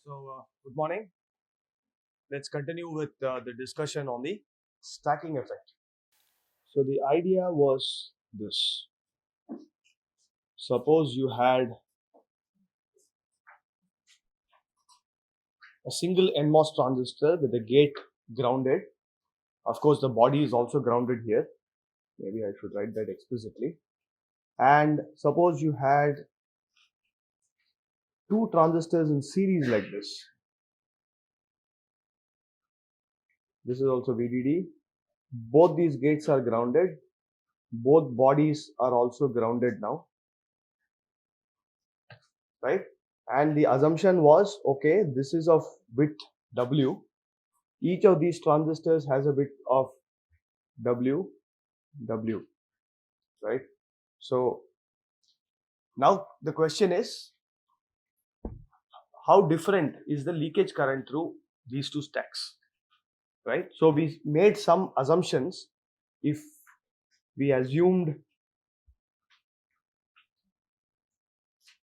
Good morning. Let's continue with the discussion on the stacking effect. So, the idea was this. Suppose you had a single NMOS transistor with the gate grounded. Of course, the body is also grounded here. Maybe I should write that explicitly. And suppose you had two transistors in series like this. This is also VDD. Both these gates are grounded. Both bodies are also grounded now, right? And the assumption was, okay, this is of width W. Each of these transistors has a width of W, right? So now the question is, how different is the leakage current through these two stacks, right? So we made some assumptions. If we assumed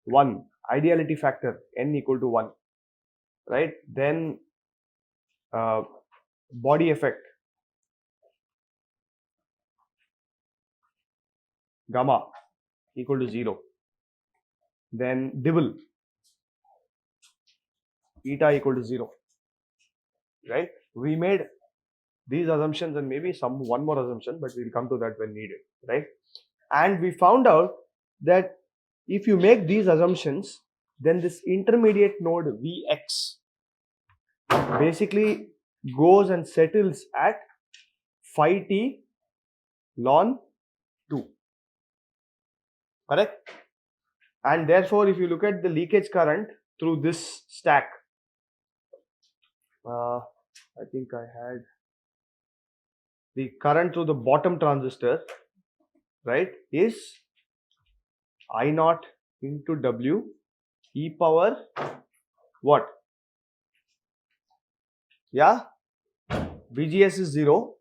1, ideality factor n equal to 1, right? Then body effect gamma equal to 0. Then Dibble eta equal to 0, right? We made these assumptions and maybe one more assumption, but we'll come to that when needed, right? And we found out that if you make these assumptions, then this intermediate node Vx basically goes and settles at phi t ln 2, correct? And therefore, if you look at the leakage current through this stack, I think I had the current through the bottom transistor, right, is I naught into W e power what? Yeah, VGS is 0,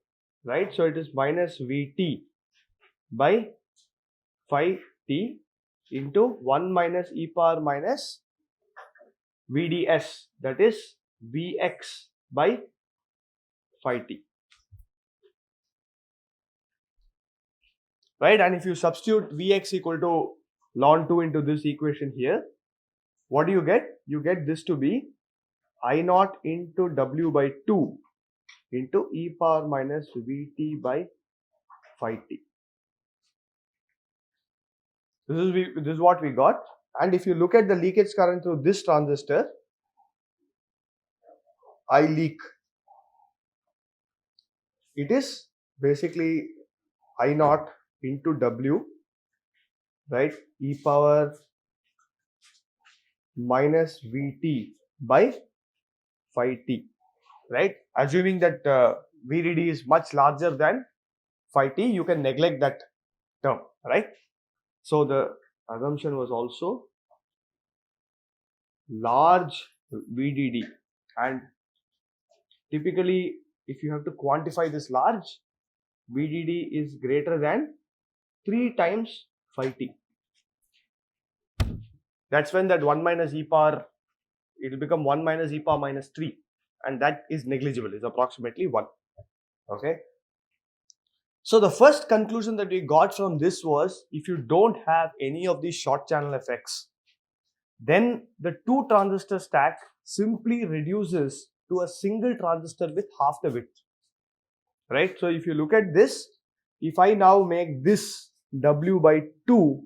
right? So it is minus VT by phi t into 1 minus e power minus VDS, that is Vx by phi t. Right, and if you substitute Vx equal to ln 2 into this equation here, what do you get? You get this to be I naught into W by 2 into e power minus Vt by phi t. This is what we got. And if you look at the leakage current through this transistor, I leak, it is basically I naught into W, right, e power minus Vt by phi t, right? Assuming that VDD is much larger than phi t, you can neglect that term, right? So the assumption was also large VDD, and typically if you have to quantify this large, VDD is greater than 3 times phi t. That's when that 1 minus e power, it will become 1 minus e power minus 3, and that is negligible, is approximately 1. Okay. So the first conclusion that we got from this was, if you don't have any of these short channel effects, then the two transistor stack simply reduces to a single transistor with half the width, right? So if you look at this, if I now make this W by 2,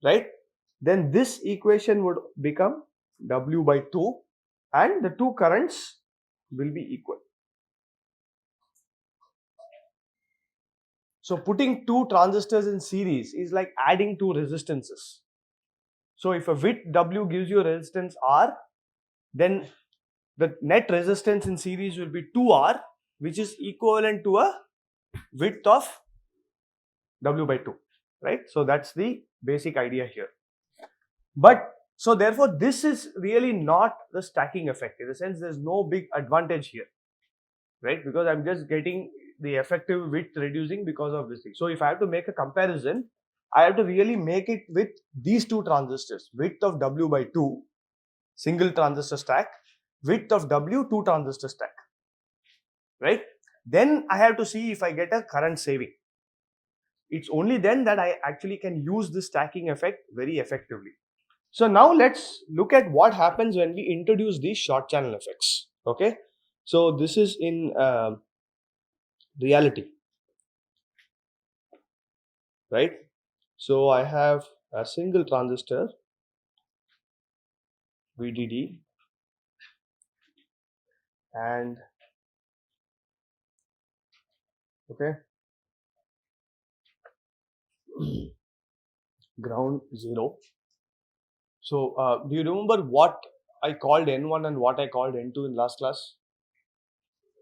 right, then this equation would become W by 2 and the two currents will be equal. So putting two transistors in series is like adding two resistances. So if a width W gives you a resistance R, then the net resistance in series will be 2R, which is equivalent to a width of W by 2, right? So that's the basic idea here. But so therefore this is really not the stacking effect. In a sense, there's no big advantage here, right? Because I'm just getting the effective width reducing because of this thing. So if I have to make a comparison, I have to really make it with these two transistors, width of W by 2 single transistor stack, width of W, 2 transistor stack, right? Then I have to see if I get a current saving. It's only then that I actually can use this stacking effect very effectively. So now let's look at what happens when we introduce these short channel effects. Okay, so this is in reality, right? So I have a single transistor VDD and okay, ground 0. So do you remember what I called N1 and what I called N2 in last class?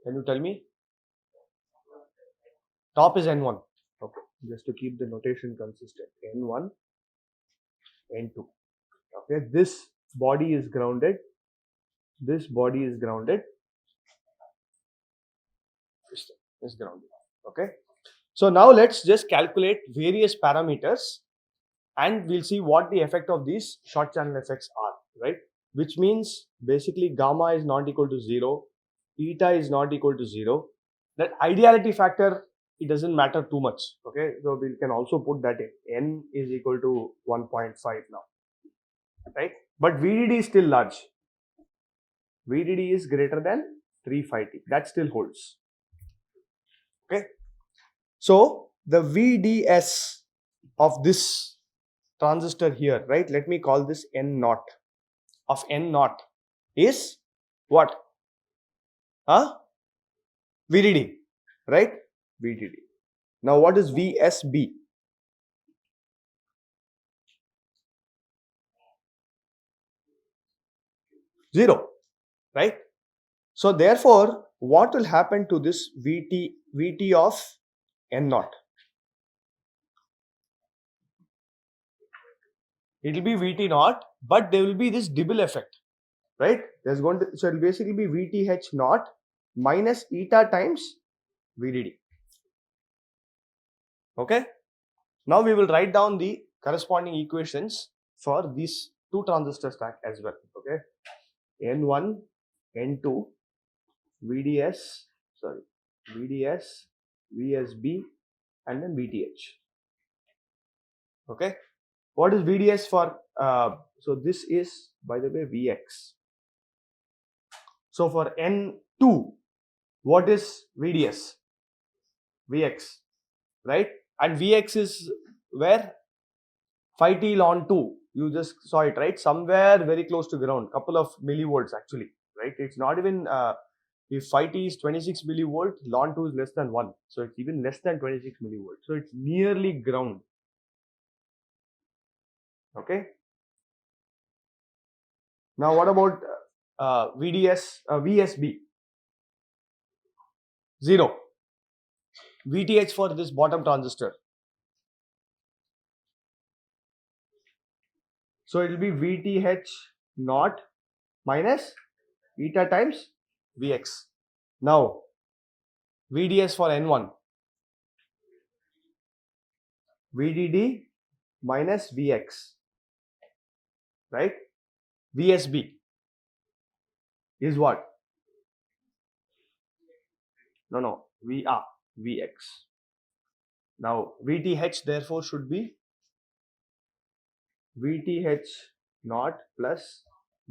Can you tell me? Top is N1. Okay, just to keep the notation consistent. N1, N2. Okay, this body is grounded. This body is grounded. This is grounded. Okay. So now let's just calculate various parameters and we'll see what the effect of these short channel effects are, right? Which means basically gamma is not equal to 0, eta is not equal to 0. That ideality factor, it doesn't matter too much, okay? So we can also put that in. N is equal to 1.5 now, right? But VDD is still large. VDD is greater than 350. That still holds, okay? So the VDS of this transistor here, right? Let me call this N naught. Of N naught is what? VDD, right? VDD. Now what is VSB? 0, right? So therefore, what will happen to this VT of N naught? It will be VT naught, but there will be this Dibble effect, right? There's going to, so it will basically be VTH naught minus eta times VDD. Okay. Now we will write down the corresponding equations for these two transistor stack as well. Okay. N1, N2, VDS, VSB, and then VTH. Okay. What is VDS for? So this is, by the way, VX. So for N2, what is VDS? VX, right? And Vx is where? 5T ln 2. You just saw it, right? Somewhere very close to ground, couple of millivolts actually, right? It's not even, if 5T is 26 millivolt, ln 2 is less than 1. So it's even less than 26 millivolts. So it's nearly ground. Okay. Now what about VSB? 0. VTH for this bottom transistor. So it will be VTH naught minus eta times Vx. Now VDS for N1. VDD minus Vx. Right? VSB is what? No, Vx. Now VTH therefore should be VTH naught plus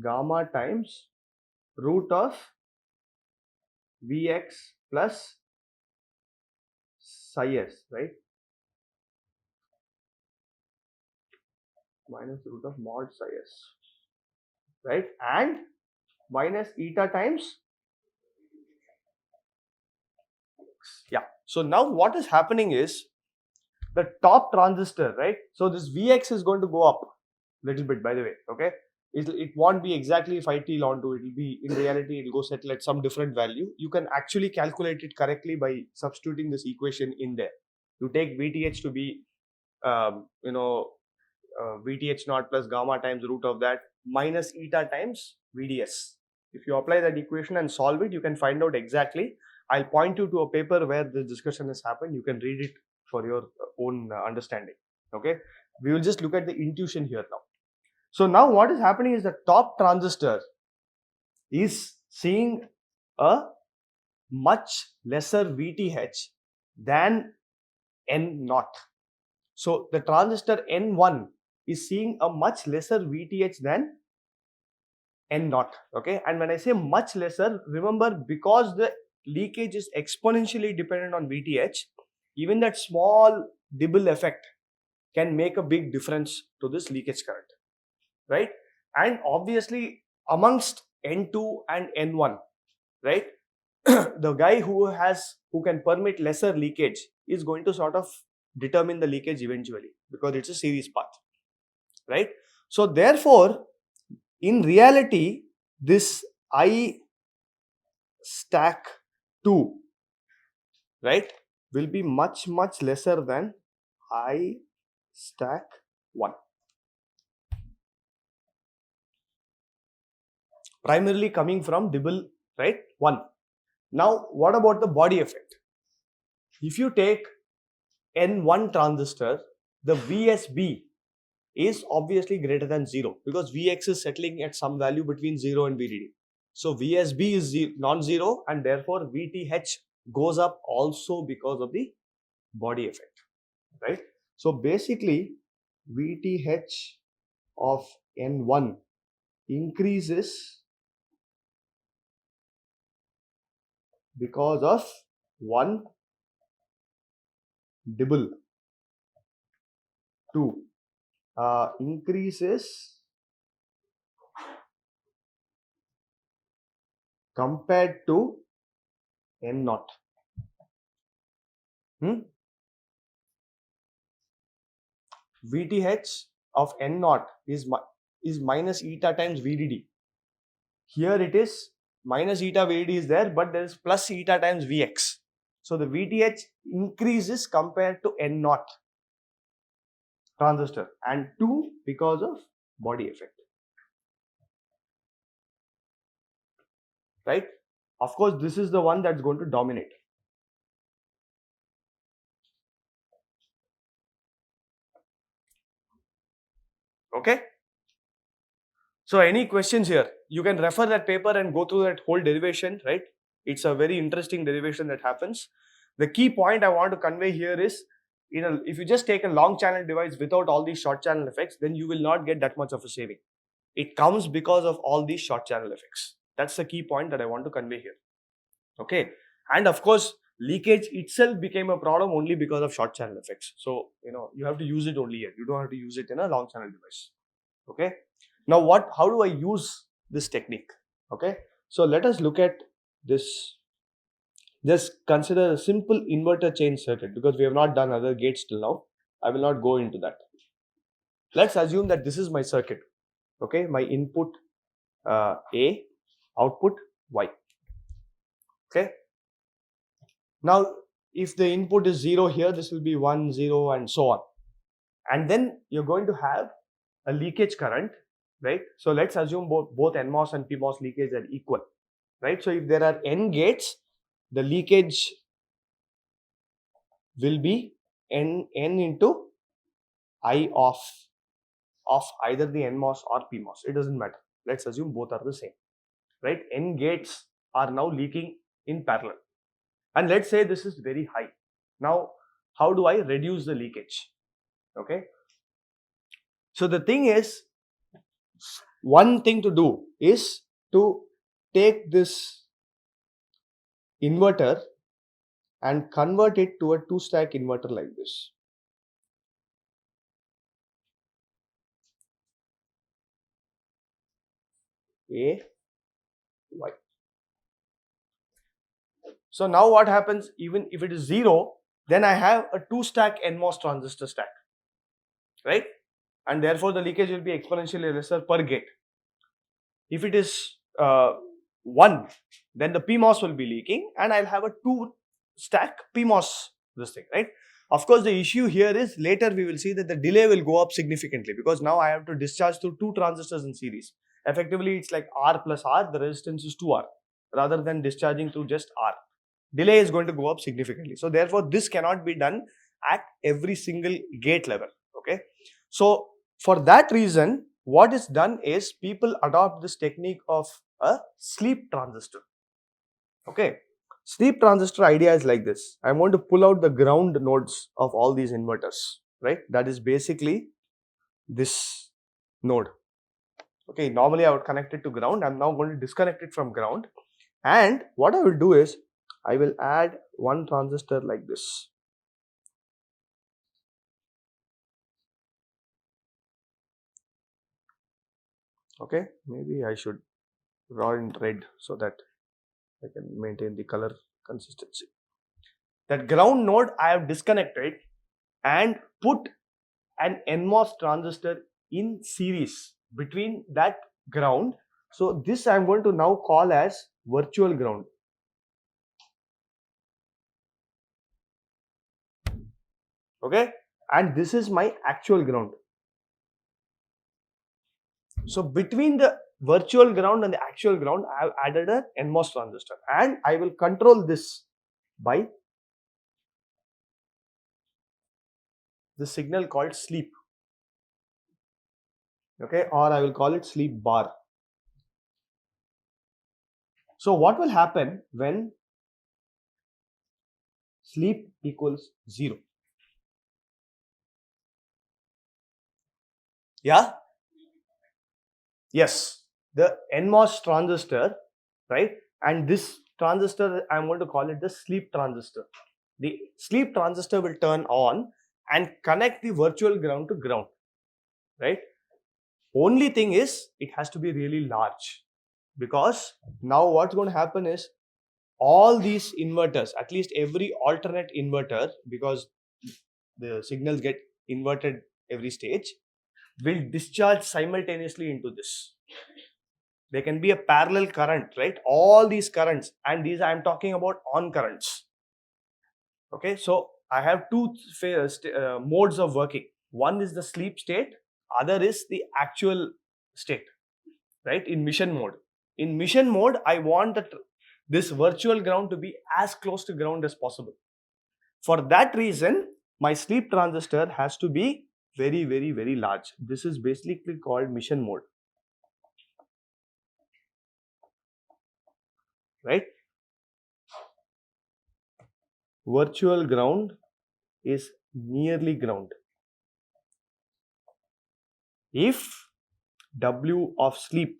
gamma times root of Vx plus psi s, right? Minus root of mod psi s, right? And minus eta times. Yeah. So now what is happening is the top transistor, right? So this Vx is going to go up a little bit, by the way, okay? It won't be exactly 5T ln 2. It will be, in reality, it will go settle at some different value. You can actually calculate it correctly by substituting this equation in there. You take VTH to be, VTH naught plus gamma times root of that minus eta times VDS. If you apply that equation and solve it, you can find out exactly. I'll point you to a paper where this discussion has happened. You can read it for your own understanding. Okay. We will just look at the intuition here now. So now what is happening is the top transistor is seeing a much lesser VTH than N0. So the transistor N1 is seeing a much lesser VTH than N0. Okay, and when I say much lesser, remember, because the leakage is exponentially dependent on VTH, even that small dibble effect can make a big difference to this leakage current, right? And obviously amongst N2 and N1, right, the guy who can permit lesser leakage is going to sort of determine the leakage eventually, because it's a series path, right? So therefore, in reality, this I stack 2, right, will be much lesser than I stack 1, primarily coming from dibble, right, 1. Now what about the body effect? If you take N1 transistor, the VSB is obviously greater than 0, because Vx is settling at some value between 0 and VDD. So VSB is non-zero, and therefore VTH goes up also because of the body effect, right? So basically VTH of N1 increases because of one dibble. 2 increases compared to N0. VTH of N0 is minus eta times VDD. Here it is minus eta VDD is there, but there is plus eta times Vx. So the VTH increases compared to N0 transistor, and 2 because of body effect, right? Of course, this is the one that's going to dominate. Okay. So any questions here? You can refer that paper and go through that whole derivation, right? It's a very interesting derivation that happens. The key point I want to convey here is, if you just take a long channel device without all these short channel effects, then you will not get that much of a saving. It comes because of all these short channel effects. That's the key point that I want to convey here. Okay. And of course, leakage itself became a problem only because of short channel effects. So, you have to use it only here. You don't have to use it in a long channel device. Okay. Now how do I use this technique? Okay. So let us look at this. Just consider a simple inverter change circuit, because we have not done other gates till now. I will not go into that. Let's assume that this is my circuit. Okay. My input A, output Y. Okay. Now if the input is 0 here, this will be 1, 0 and so on. And then you're going to have a leakage current, right? So let's assume both NMOS and PMOS leakage are equal, right? So if there are N gates, the leakage will be N into I of either the NMOS or PMOS. It doesn't matter. Let's assume both are the same, right? N gates are now leaking in parallel. And let's say this is very high. Now, how do I reduce the leakage? Okay. So the thing is, one thing to do is to take this inverter and convert it to a 2-stack inverter like this. A, Y. So now what happens, even if it is 0, then I have a 2-stack NMOS transistor stack, right? And therefore the leakage will be exponentially lesser per gate. If it is 1, then the PMOS will be leaking, and I'll have a 2-stack PMOS this thing, right? Of course, the issue here is later we will see that the delay will go up significantly, because now I have to discharge through 2 transistors in series. Effectively, it's like R plus R, the resistance is 2R, rather than discharging through just R. Delay is going to go up significantly. So therefore, this cannot be done at every single gate level. Okay. So for that reason, what is done is people adopt this technique of a sleep transistor. Okay, sleep transistor idea is like this. I want to pull out the ground nodes of all these inverters, right? That is basically this node. Okay, normally I would connect it to ground. I'm now going to disconnect it from ground, and what I will do is I will add one transistor like this. Okay, maybe I should draw in red so that I can maintain the color consistency. That ground node I have disconnected and put an NMOS transistor in series between that ground. So this I am going to now call as virtual ground. Okay, and this is my actual ground. So between the virtual ground and the actual ground, I have added an NMOS transistor, and I will control this by the signal called sleep. Okay, or I will call it sleep bar. So what will happen when sleep equals 0? Yeah? Yes, the NMOS transistor, right? And this transistor, I'm going to call it the sleep transistor. The sleep transistor will turn on and connect the virtual ground to ground, right? Only thing is, it has to be really large, because now what's going to happen is all these inverters, at least every alternate inverter, because the signals get inverted every stage, will discharge simultaneously into this. There can be a parallel current, right? All these currents, and these I am talking about on currents. Okay, so I have two modes of working. One is the sleep state, other is the actual state, right? In mission mode. In mission mode, I want this virtual ground to be as close to ground as possible. For that reason, my sleep transistor has to be very, very, very large. This is basically called mission mode, right? Virtual ground is nearly ground. If W of sleep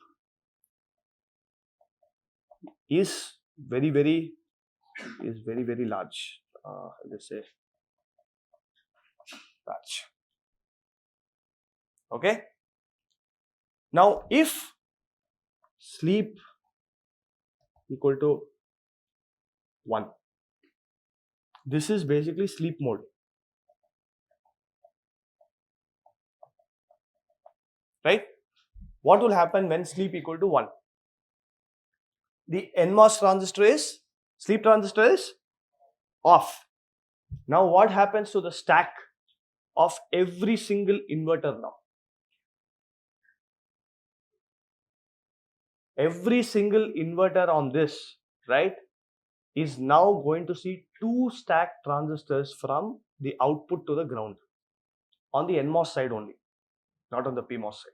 is very, very large, let's say large. Okay. Now, if sleep equal to 1, this is basically sleep mode, right? What will happen when sleep equal to 1? The NMOS transistor is, sleep transistor is off. Now what happens to the stack of every single inverter now? Every single inverter on this, right, is now going to see 2 stacked transistors from the output to the ground on the NMOS side only, not on the PMOS side,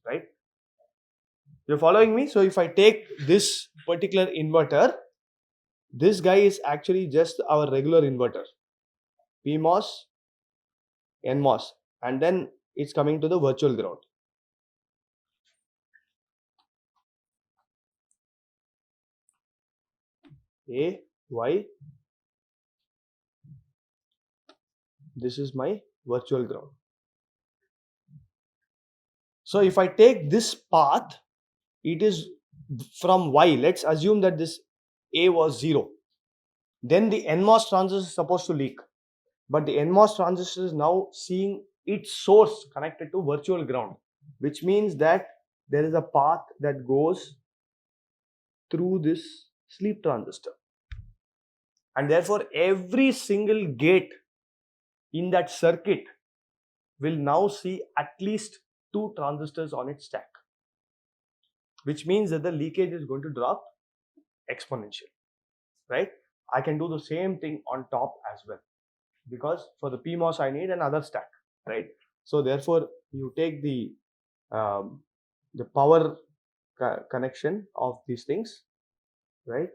right? You're following me? So if I take this particular inverter, this guy is actually just our regular inverter, PMOS, NMOS, and then it's coming to the virtual ground. A, Y, this is my virtual ground. So if I take this path, it is from Y. Let's assume that this A was 0. Then the NMOS transistor is supposed to leak. But the NMOS transistor is now seeing its source connected to virtual ground, which means that there is a path that goes through this sleep transistor. And therefore, every single gate in that circuit will now see at least 2 transistors on its stack, which means that the leakage is going to drop exponentially, right? I can do the same thing on top as well, because for the PMOS I need another stack, right? So therefore, you take the the power connection of these things, right?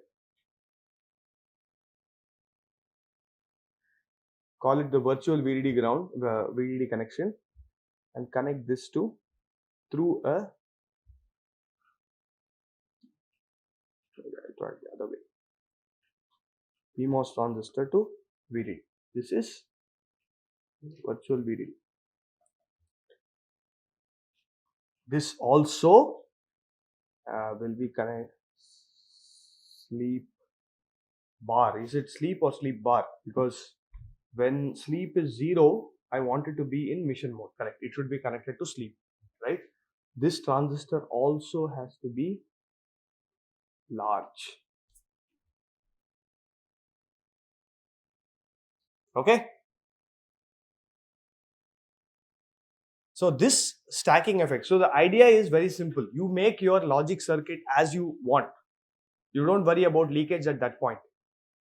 Call it the virtual VDD ground, the VDD connection, and connect this to through a try the other way, PMOS transistor to VDD. This is virtual VDD. This also will be connect sleep bar. Is it sleep or sleep bar? Because when sleep is 0, I want it to be in mission mode. Correct. It should be connected to sleep, right? This transistor also has to be large. Okay. So this stacking effect. So the idea is very simple. You make your logic circuit as you want. You don't worry about leakage at that point,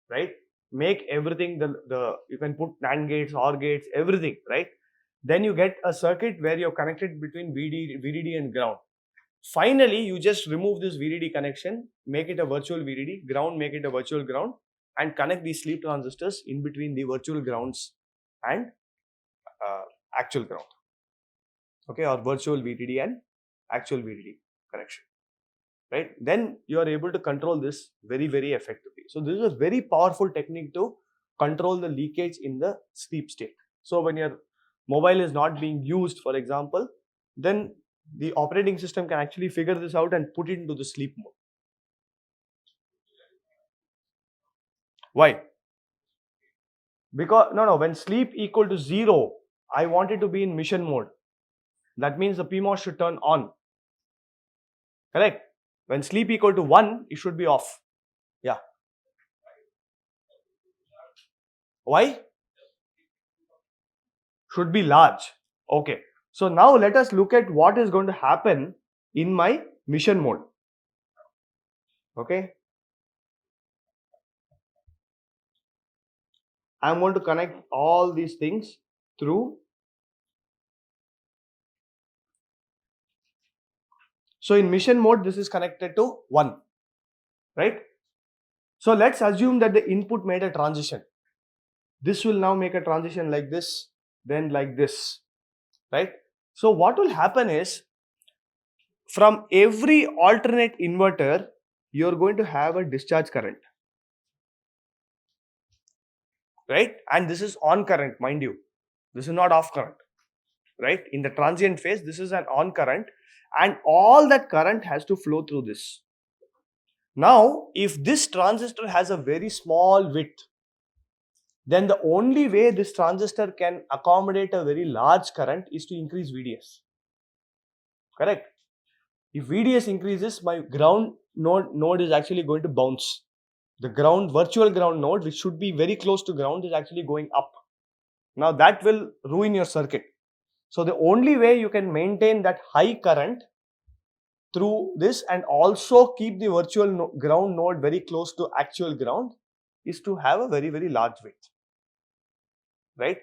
right? Make everything you can put NAND gates, OR gates, everything, right? Then you get a circuit where you're connected between VDD and ground. Finally, you just remove this VDD connection, make it a virtual VDD, ground, make it a virtual ground, and connect these sleep transistors in between the virtual grounds and actual ground. Okay, or virtual VDD and actual VDD connection. Right? Then you are able to control this very, very effectively. So this is a very powerful technique to control the leakage in the sleep state. So when your mobile is not being used, for example, then the operating system can actually figure this out and put it into the sleep mode. Why? Because when sleep equal to 0, I want it to be in mission mode. That means the PMOS should turn on. Correct? When sleep equal to 1, it should be off. Yeah. Why? Should be large. Okay. So now let us look at what is going to happen in my mission mode. Okay. I am going to connect all these things through. So in mission mode, this is connected to 1. Right? So let's assume that the input made a transition. This will now make a transition like this, then like this. Right? So what will happen is, from every alternate inverter, you're going to have a discharge current. Right? And this is on current, mind you. This is not off current. Right? In the transient phase, this is an on current, and all that current has to flow through this. Now, if this transistor has a very small width, then the only way this transistor can accommodate a very large current is to increase VDS. Correct? If VDS increases, my ground node is actually going to bounce. The virtual ground node, which should be very close to ground, is actually going up. Now that will ruin your circuit. So the only way you can maintain that high current through this and also keep the virtual ground node very close to actual ground is to have a very, very large width. Right?